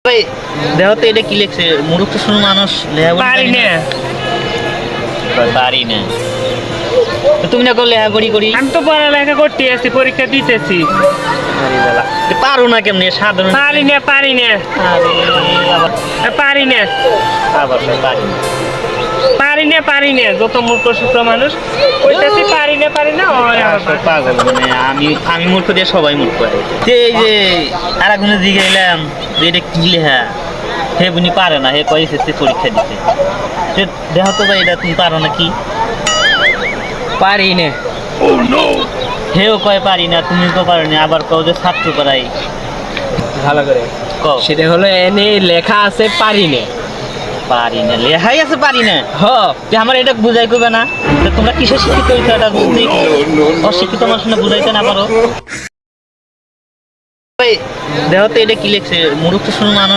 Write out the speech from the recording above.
ভাই দেখো তো এটা কি লিখছে, মূর্খ শুনো মানুষ পারি না। পারি না তো তুমি না করলে লেখাপড়ি করি আমি তো পড়ালেখা করতে আছি, পরীক্ষা দিতেছি। পারো না কেমনি সাধারণ পারি না পারি না আরে আবার পারি না আবার পারি না। পারি না পারি না, যত মূর্খ শুক্র মানুষ কইতাছি পারি না ওরে আবার আসলে পাগল মানে আমি মূর্খ দিয়ে সবাই মূর্খ হয়। যে এই যে আর একজনে জিগাইলাম যে এটা কি লেখা, হে বুনি পারে না, হে কয় এসএসসি পরীক্ষা দিতে। যে দেখো তো ভাই এটা তুমি পারো না কি? পারি না। হেও কয় পারি না, তুমি তো পারো না, আবার কও যে ছাত্র পড়াই। ভালো করে কও সেটা হলো এনে লেখা আছে পারি না। পারি না লেখাই আছে পারি না, হ যে আমার এটা বুঝাই করবে না যে তোমরা কিসের শিক্ষিত হইছো, এটা বুঝতে অশিক্ষিত মানুষ না বুঝাইতে না পারো। ভাই দেখো তো এটা কি লিখছে, মূর্খ শুনো মানুষ।